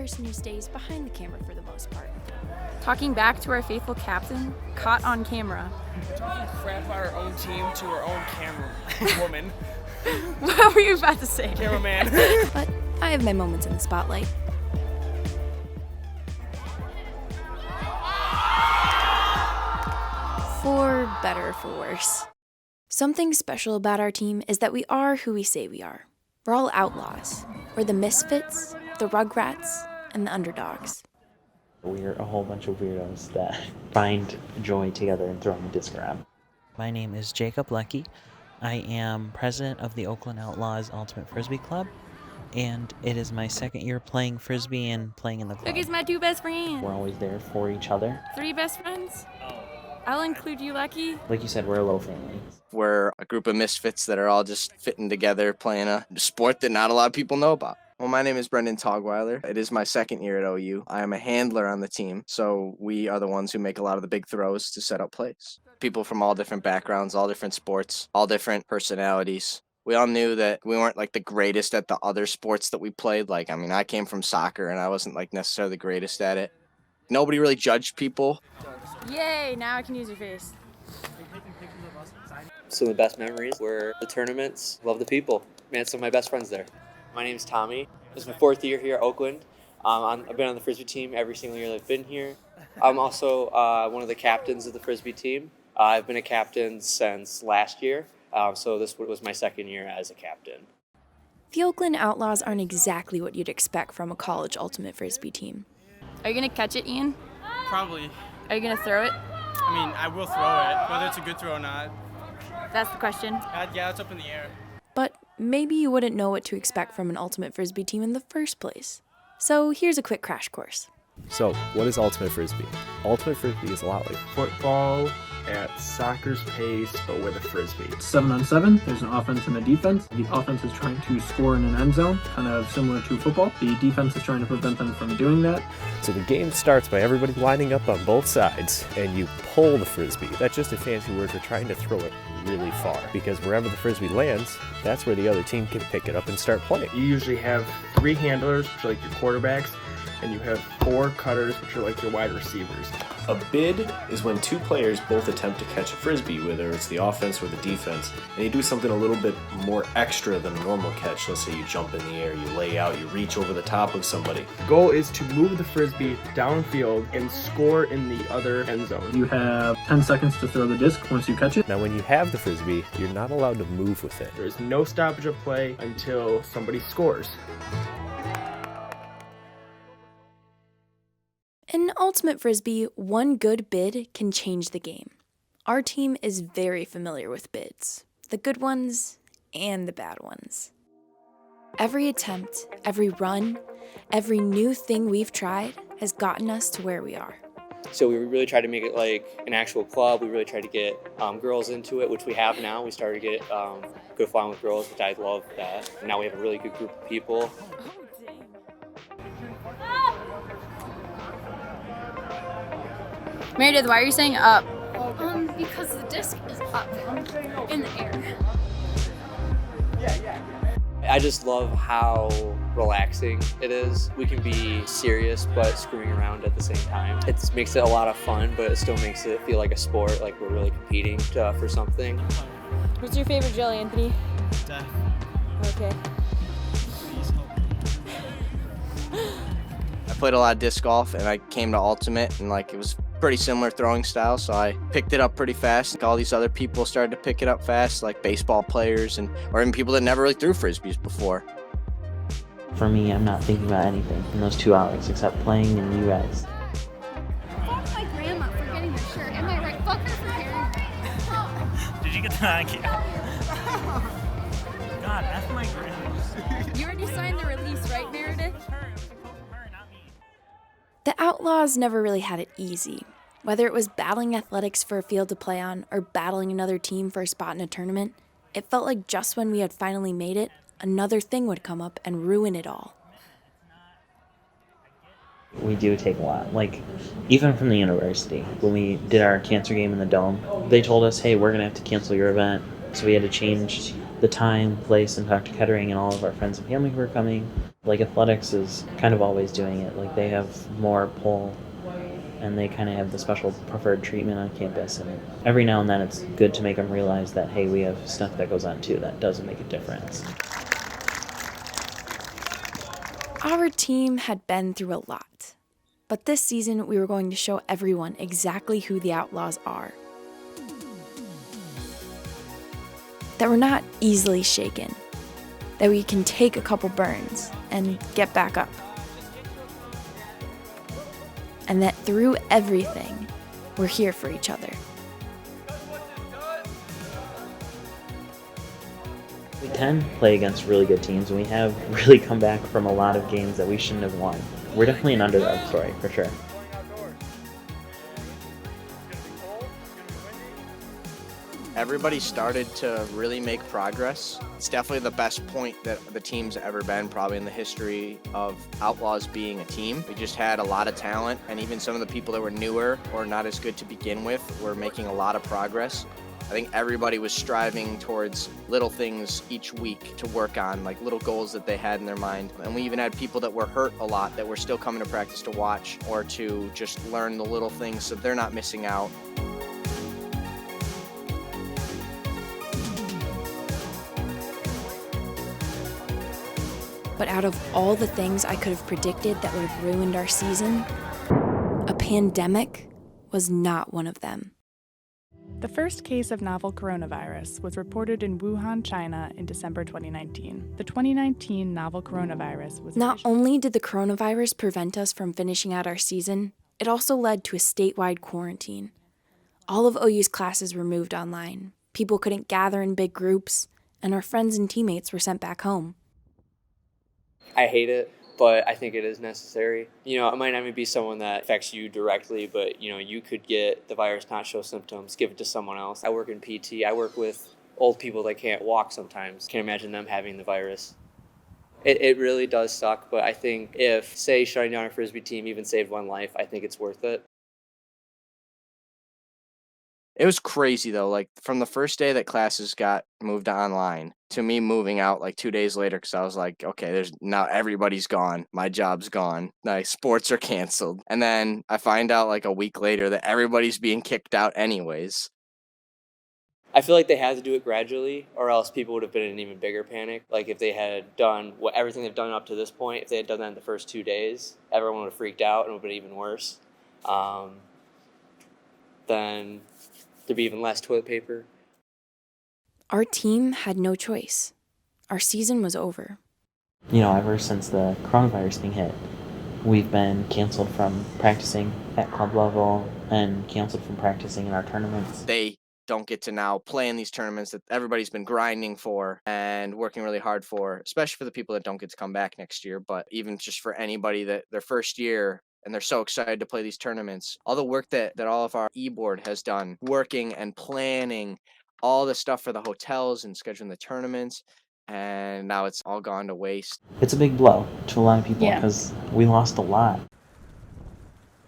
person who stays behind the camera for the most part. Talking back to our faithful captain, caught on camera. Talking crap about our own team to our own camera woman. What were you about to say? Cameraman. But I have my moments in the spotlight. For better or for worse. Something special about our team is that we are who we say we are. We're all outlaws. We're the misfits, the rugrats, and the underdogs. We're a whole bunch of weirdos that find joy together in throwing a disc around. My name is Jacob Leckie. I am president of the Oakland Outlaws Ultimate Frisbee Club, and it is my second year playing Frisbee and playing in the club. Look, it's my 2 best friends. We're always there for each other. 3 best friends? I'll include you, Lucky. Like you said, we're a little family. We're a group of misfits that are all just fitting together, playing a sport that not a lot of people know about. Well, my name is Brendan Togweiler. It is my second year at OU. I am a handler on the team, so we are the ones who make a lot of the big throws to set up plays. People from all different backgrounds, all different sports, all different personalities. We all knew that we weren't like the greatest at the other sports that we played. I came from soccer and I wasn't like necessarily the greatest at it. Nobody really judged people. Yay, now I can use your face. Some of the best memories were the tournaments. Love the people. Man, some of my best friends there. My name's Tommy. This is my 4th year here at Oakland. I've been on the Frisbee team every single year that I've been here. I'm also one of the captains of the Frisbee team. I've been a captain since last year, so this was my second year as a captain. The Oakland Outlaws aren't exactly what you'd expect from a college ultimate Frisbee team. Are you going to catch it, Ian? Probably. Are you going to throw it? I will throw it, whether it's a good throw or not. That's the question. Yeah, it's up in the air. But maybe you wouldn't know what to expect from an ultimate Frisbee team in the first place. So here's a quick crash course. So, what is Ultimate Frisbee? Ultimate Frisbee is a lot like football at soccer's pace, but with a Frisbee. 7-on-7, there's an offense and a defense. The offense is trying to score in an end zone, kind of similar to football. The defense is trying to prevent them from doing that. So the game starts by everybody lining up on both sides, and you pull the Frisbee. That's just a fancy word for trying to throw it really far, because wherever the Frisbee lands, that's where the other team can pick it up and start playing. You usually have 3 handlers, which are like your quarterbacks, and you have 4 cutters, which are like your wide receivers. A bid is when 2 players both attempt to catch a Frisbee, whether it's the offense or the defense, and you do something a little bit more extra than a normal catch. Let's say you jump in the air, you lay out, you reach over the top of somebody. The goal is to move the Frisbee downfield and score in the other end zone. You have 10 seconds to throw the disc once you catch it. Now when you have the Frisbee, you're not allowed to move with it. There's no stoppage of play until somebody scores. In Ultimate Frisbee, one good bid can change the game. Our team is very familiar with bids, the good ones and the bad ones. Every attempt, every run, every new thing we've tried has gotten us to where we are. So we really tried to make it like an actual club. We really tried to get girls into it, which we have now. We started to get good fun with girls, which I love that. Now we have a really good group of people. Meredith, why are you saying up? Because the disc is up in the air. I just love how relaxing it is. We can be serious but screwing around at the same time. It makes it a lot of fun, but it still makes it feel like a sport, like we're really competing for something. What's your favorite jelly, Anthony? Death. Okay. Please help me. I played a lot of disc golf and I came to Ultimate and it was pretty similar throwing style, so I picked it up pretty fast. All these other people started to pick it up fast, like baseball players or even people that never really threw Frisbees before. For me, I'm not thinking about anything in those 2 hours except playing and you guys. Fuck my grandma for getting her shirt. Am I right? Fuck her for carrying. Did you get that? God, F my grandma. You already signed the release, right, Meredith? The Outlaws never really had it easy. Whether it was battling athletics for a field to play on or battling another team for a spot in a tournament, it felt like just when we had finally made it, another thing would come up and ruin it all. We do take a lot. Even from the university, when we did our cancer game in the Dome, they told us, hey, we're going to have to cancel your event. So we had to change the time, place, and Dr. Kettering and all of our friends and family who are coming. Like, athletics is kind of always doing it. Like, they have more pull, and they kind of have the special preferred treatment on campus. And every now and then it's good to make them realize that, hey, we have stuff that goes on too that doesn't make a difference. Our team had been through a lot, but this season we were going to show everyone exactly who the Outlaws are. That we're not easily shaken, that we can take a couple burns and get back up. And that through everything, we're here for each other. We can play against really good teams, and we have really come back from a lot of games that we shouldn't have won. We're definitely an underdog story, for sure. Everybody started to really make progress. It's definitely the best point that the team's ever been, probably in the history of Outlaws being a team. We just had a lot of talent, and even some of the people that were newer or not as good to begin with were making a lot of progress. I think everybody was striving towards little things each week to work on, like little goals that they had in their mind. And we even had people that were hurt a lot that were still coming to practice to watch or to just learn the little things so they're not missing out. But out of all the things I could have predicted that would have ruined our season, a pandemic was not one of them. The first case of novel coronavirus was reported in Wuhan, China in December 2019. The 2019 novel coronavirus was Not only did the coronavirus prevent us from finishing out our season, it also led to a statewide quarantine. All of OU's classes were moved online. People couldn't gather in big groups, and our friends and teammates were sent back home. I hate it, but I think it is necessary. You know, it might not even be someone that affects you directly, but, you know, you could get the virus, not show symptoms, give it to someone else. I work in PT. I work with old people that can't walk sometimes. Can't imagine them having the virus. It really does suck, but I think if, say, shutting down a Frisbee team even saved one life, I think it's worth it. It was crazy though, like from the first day that classes got moved online to me moving out like 2 days later, because I was like, okay, there's now everybody's gone. My job's gone. My sports are canceled. And then I find out like a week later that everybody's being kicked out anyways. I feel like they had to do it gradually, or else people would have been in an even bigger panic. Like if they had done everything they've done up to this point, if they had done that in the first 2 days, everyone would have freaked out and it would have been even worse. Then there'd be even less toilet paper. Our team had no choice. Our season was over. You know, ever since the coronavirus thing hit, we've been canceled from practicing at club level and canceled from practicing in our tournaments. They don't get to now play in these tournaments that everybody's been grinding for and working really hard for, especially for the people that don't get to come back next year, but even just for anybody that their first year and they're so excited to play these tournaments. All the work that all of our e-board has done, working and planning all the stuff for the hotels and scheduling the tournaments, and now it's all gone to waste. It's a big blow to a lot of people because we lost a lot.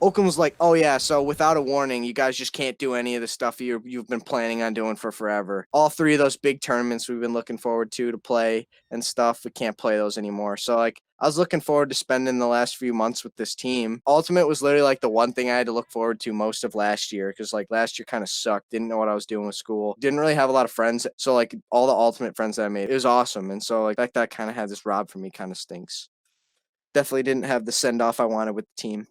Oakland was like, oh yeah, so without a warning, you guys just can't do any of the stuff you've been planning on doing for forever. All three of those big tournaments we've been looking forward to play and stuff, we can't play those anymore. So like, I was looking forward to spending the last few months with this team. Ultimate was literally like the one thing I had to look forward to most of last year, because like last year kind of sucked. Didn't know what I was doing with school. Didn't really have a lot of friends. So like all the Ultimate friends that I made, it was awesome. And so like that kind of had this robbed from me kind of stinks. Definitely didn't have the send off I wanted with the team.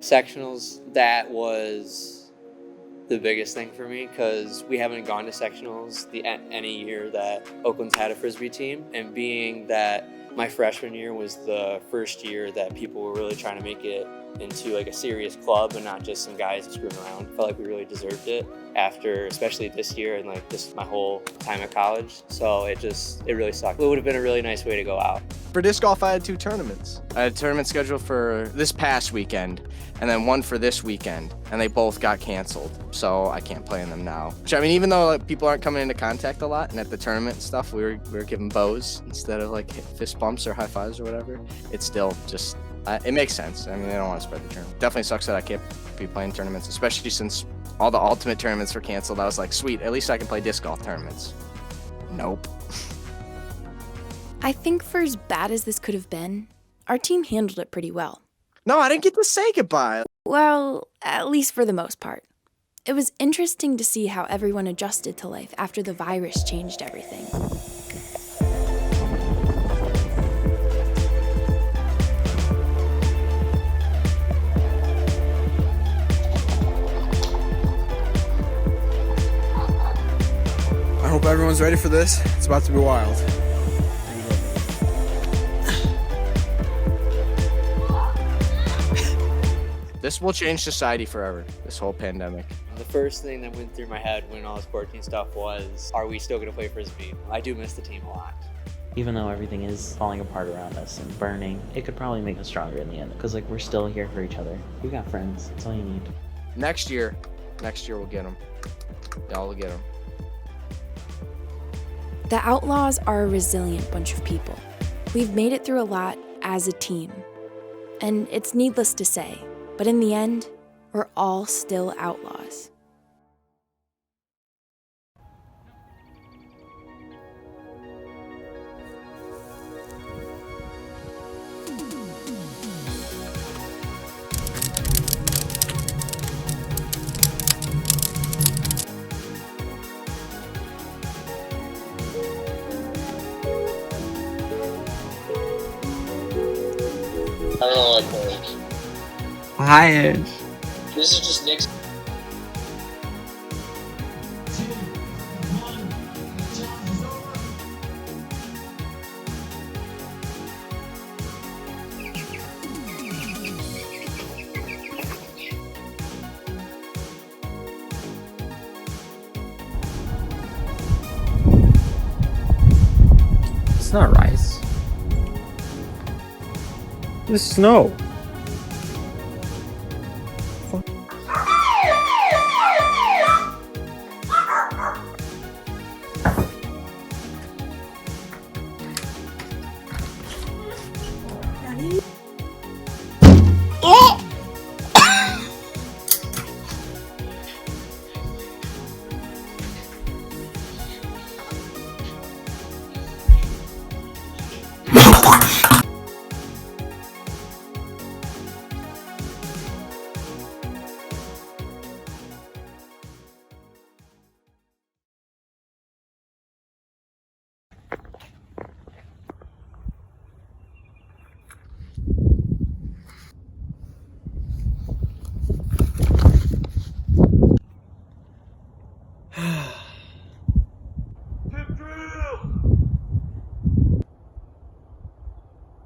Sectionals, that was the biggest thing for me because we haven't gone to sectionals any year that Oakland's had a Frisbee team, and being that my freshman year was the first year that people were really trying to make it into like a serious club and not just some guys screwing around. I felt like we really deserved it after, especially this year and like just my whole time at college. So it really sucked. It would have been a really nice way to go out. For disc golf, I had 2 tournaments. I had a tournament scheduled for this past weekend and then one for this weekend, and they both got canceled. So I can't play in them now. Which, I mean, even though like, people aren't coming into contact a lot, and at the tournament and stuff, we were giving bows instead of like fist bumps or high fives or whatever, it's still just It makes sense. I mean, they don't want to spread the tournament. Definitely sucks that I can't be playing tournaments, especially since all the ultimate tournaments were canceled. I was like, sweet, at least I can play disc golf tournaments. Nope. I think for as bad as this could have been, our team handled it pretty well. No, I didn't get to say goodbye. Well, at least for the most part. It was interesting to see how everyone adjusted to life after the virus changed everything. I hope everyone's ready for this. It's about to be wild. This will change society forever, this whole pandemic. The first thing that went through my head when all this quarantine stuff was, are we still going to play Frisbee? I do miss the team a lot. Even though everything is falling apart around us and burning, it could probably make us stronger in the end. Because like we're still here for each other. We got friends. That's all you need. Next year we'll get them. Y'all will get them. The Outlaws are a resilient bunch of people. We've made it through a lot as a team. And it's needless to say, but in the end, we're all still outlaws. I don't know what players. Hi, Edge. This is just Nick's. It's not rice. It's snow.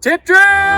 Tip drill!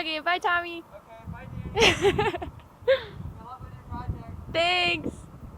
Okay, bye, Tommy. Okay, bye, Danny. Good luck with your project. Thanks.